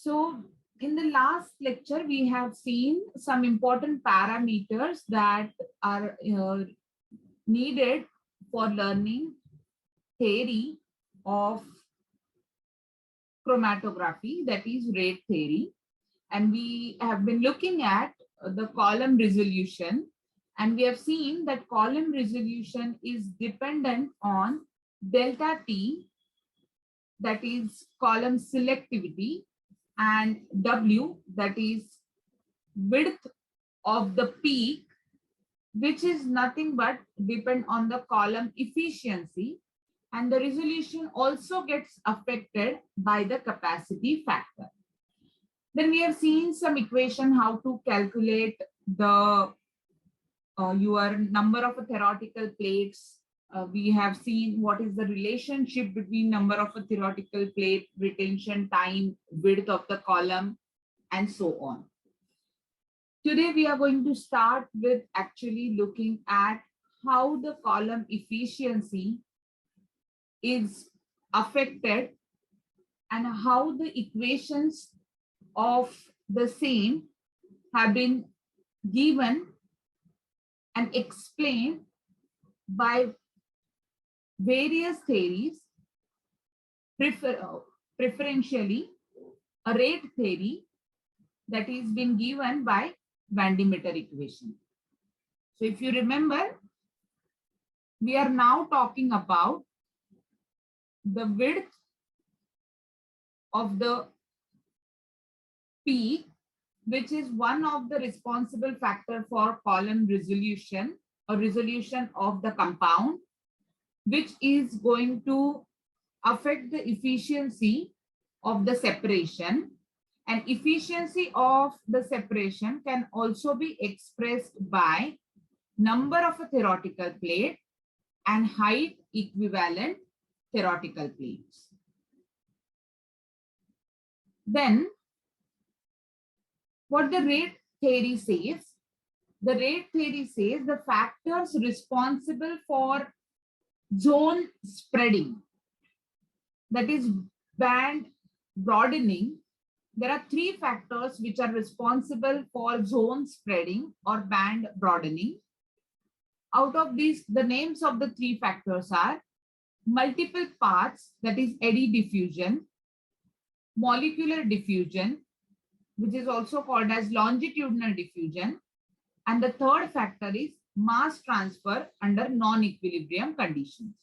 So in the last lecture, we have seen some important parameters that are needed for learning theory of chromatography, that is rate theory. And we have been looking at the column resolution, and we have seen that column resolution is dependent on delta T, that is column selectivity, and W, that is width of the peak, which is nothing but depend on the column efficiency, and the resolution also gets affected by the capacity factor. Then we have seen some equation how to calculate the your number of theoretical plates. We have seen what is the relationship between number of a theoretical plate, retention time, width of the column, and so on. Today we are going to start with actually looking at how the column efficiency is affected and how the equations of the same have been given and explained by various theories, preferentially a rate theory that is been given by Van Demeter equation. So if you remember, we are now talking about the width of the peak, which is one of the responsible factor for column resolution or resolution of the compound, which is going to affect the efficiency of the separation. And efficiency of the separation can also be expressed by number of a theoretical plate and height equivalent theoretical plates. Then what the rate theory says, the rate theory says the factors responsible for zone spreading, that is band broadening. There are three factors which are responsible for zone spreading or band broadening. Out of these, the names of the three factors are multiple paths, that is eddy diffusion, molecular diffusion, which is also called as longitudinal diffusion, and the third factor is mass transfer under non-equilibrium conditions.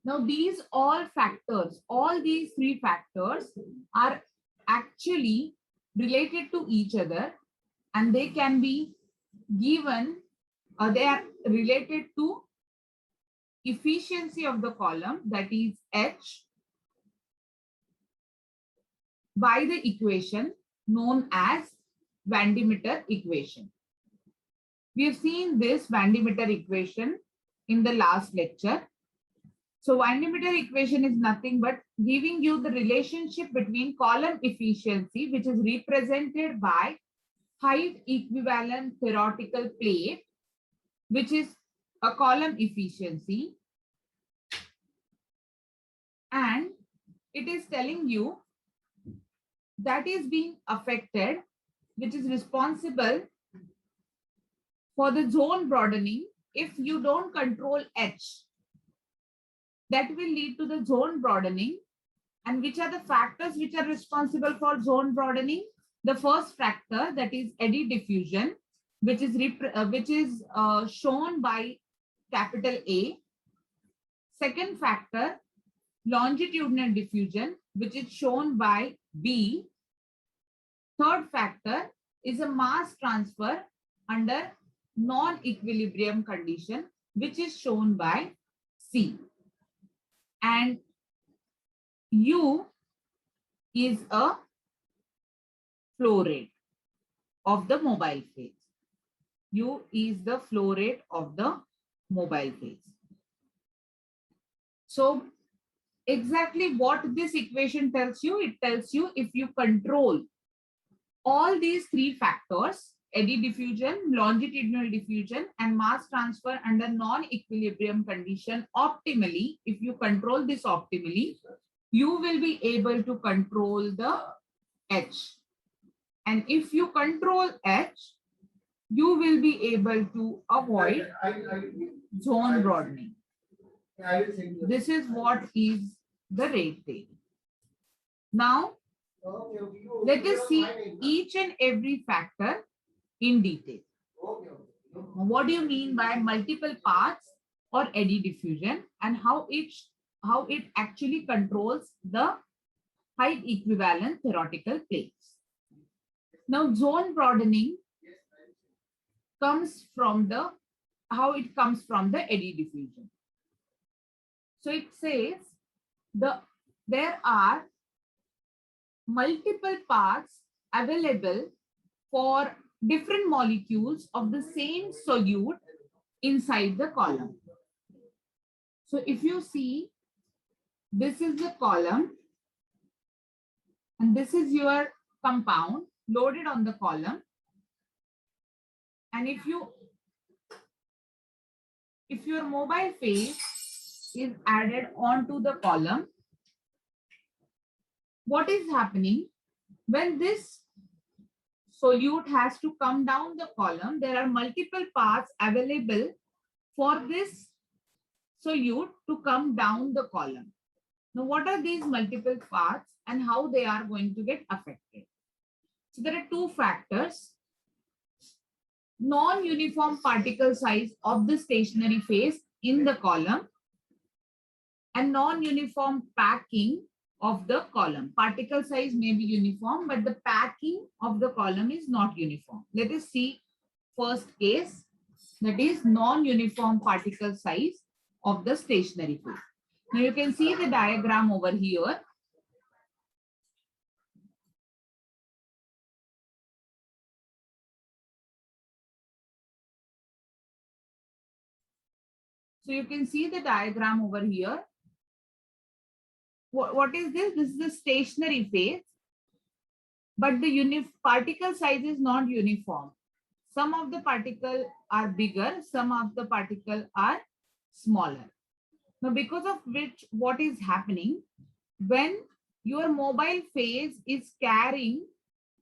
Now these all factors, all these three factors are actually related to each other, and they can be given, they are related to efficiency of the column, that is H, by the equation known as Van Demeter equation. We have seen this Van Demeter equation in the last lecture. So Van Demeter equation is nothing but giving you the relationship between column efficiency, which is represented by height equivalent theoretical plate, which is a column efficiency, and it is telling you that is being affected, which is responsible for the zone broadening. If you don't control H, that will lead to the zone broadening. And which are the factors which are responsible for zone broadening? The first factor, that is eddy diffusion, which is shown by capital A. Second factor, longitudinal diffusion, which is shown by B. Third factor is a mass transfer under non-equilibrium condition, which is shown by C. And U is a flow rate of the mobile phase. U is the flow rate of the mobile phase. So exactly what this equation tells you, it tells you if you control all these three factors, eddy diffusion, longitudinal diffusion, and mass transfer under non-equilibrium condition optimally, if you control this optimally, you will be able to control the H. And if you control H, you will be able to avoid zone broadening. This is what is the rate theory. Now, let us see each and every factor in detail. What do you mean by multiple paths or eddy diffusion, and how it actually controls the height equivalent theoretical planes? Now, zone broadening comes from the eddy diffusion. So it says there are multiple paths available for different molecules of the same solute inside the column. So if you see, this is the column and this is your compound loaded on the column. And if your mobile phase is added onto the column, what is happening when this solute has to come down the column? There are multiple paths available for this solute to come down the column. Now, what are these multiple paths and how they are going to get affected? So there are two factors: non-uniform particle size of the stationary phase in the column and non-uniform packing of the column. Particle size may be uniform, but the packing of the column is not uniform. Let us see first case, that is non-uniform particle size of the stationary phase. Now you can see the diagram over here. So you can see the diagram over here. What is this? This is the stationary phase, but the particle size is not uniform. Some of the particles are bigger, some of the particles are smaller. Now, because of which, what is happening when your mobile phase is carrying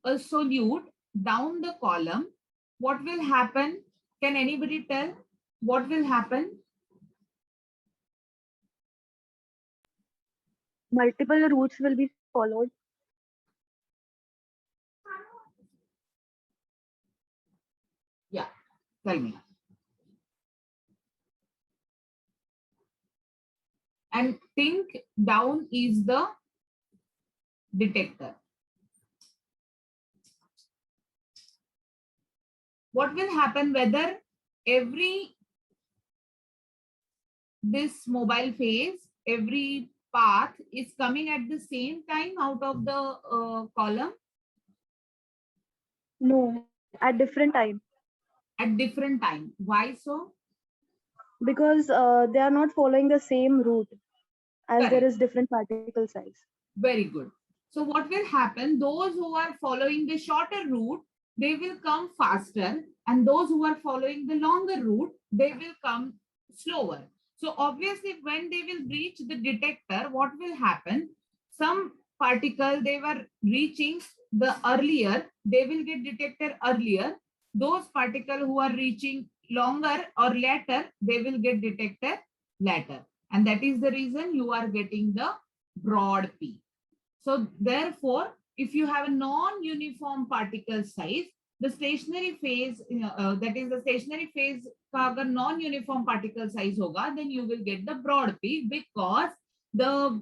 a solute down the column, what will happen? Can anybody tell what will happen? Multiple routes will be followed. Yeah, tell me. And think down is the detector. What will happen whether this mobile phase, every path is coming at the same time out of the column? No, at different time. At different time. Why so? Because they are not following the same route, as Correct. there is different particle size. Very good. So what will happen? Those who are following the shorter route, they will come faster, and those who are following the longer route, they will come slower. So obviously, when they will reach the detector, what will happen? Some particle they were reaching the earlier, they will get detected earlier. Those particles who are reaching longer or later, they will get detected later. And that is the reason you are getting the broad peak. So therefore, if you have a non-uniform particle size, the stationary phase, that is the stationary phase का अगर non-uniform particle size होगा, then you will get the broad peak, because the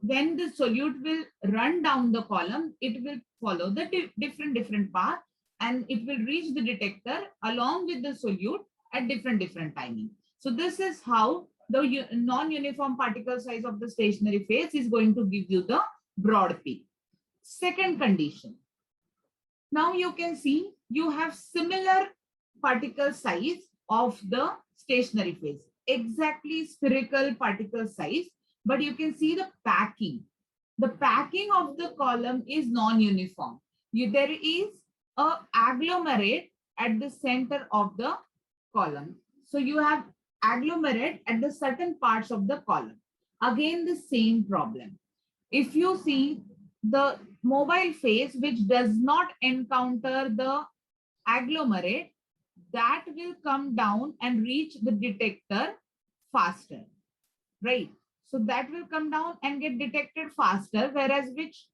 when the solute will run down the column, it will follow the different path, and it will reach the detector along with the solute at different timing. So this is how the non-uniform particle size of the stationary phase is going to give you the broad peak. Second condition. Now you can see you have similar particle size of the stationary phase, exactly spherical particle size, but you can see the packing. The packing of the column is non-uniform. There is a agglomerate at the center of the column. So you have agglomerate at the certain parts of the column. Again, the same problem. if you see the mobile phase which does not encounter the agglomerate, that will come down and reach the detector faster, right? So that will come down and get detected faster, whereas which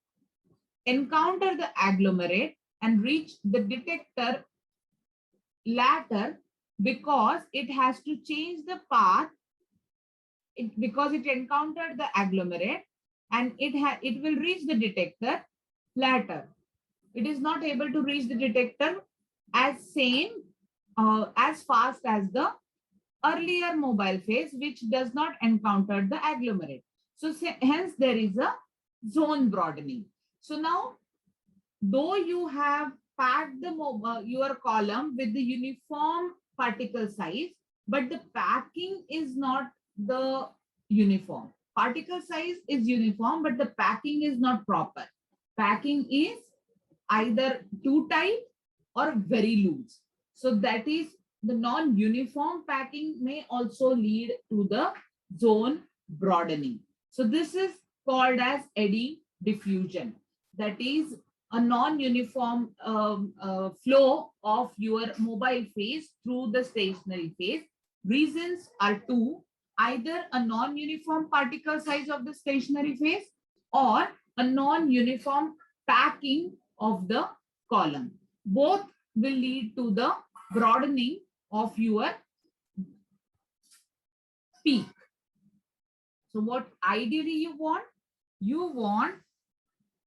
encounter the agglomerate and reach the detector later, because it has to change the path, because it encountered the agglomerate, and it will reach the detector later. It is not able to reach the detector as fast as the earlier mobile phase, which does not encounter the agglomerate. So hence there is a zone broadening. So now, though you have packed your column with the uniform particle size, but the packing is not the uniform. Particle size is uniform, but the packing is not proper. Packing is either too tight or very loose. So that is, the non-uniform packing may also lead to the zone broadening. So this is called as eddy diffusion. That is a non-uniform flow of your mobile phase through the stationary phase. Reasons are two: either a non-uniform particle size of the stationary phase, or a non-uniform packing of the column. Both will lead to the broadening of your peak. So what ideally you want? You want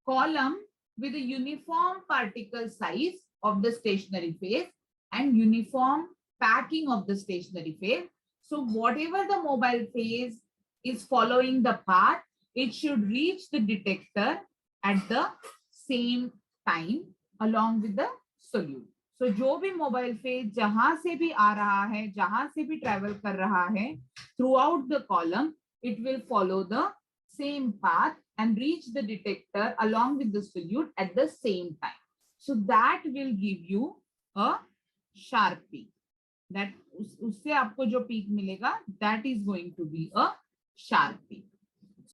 column with a uniform particle size of the stationary phase and uniform packing of the stationary phase. So whatever the mobile phase is following the path, it should reach the detector at the same time along with the solute. So जो भी mobile phase जहां से भी आ रहा है, जहां से भी ट्रेवल कर रहा है, throughout the column, it will follow the same path and reach the detector along with the solute at the same time. So that will give you a sharp peak. That उससे आपको जो peak मिलेगा, that is going to be a sharp peak.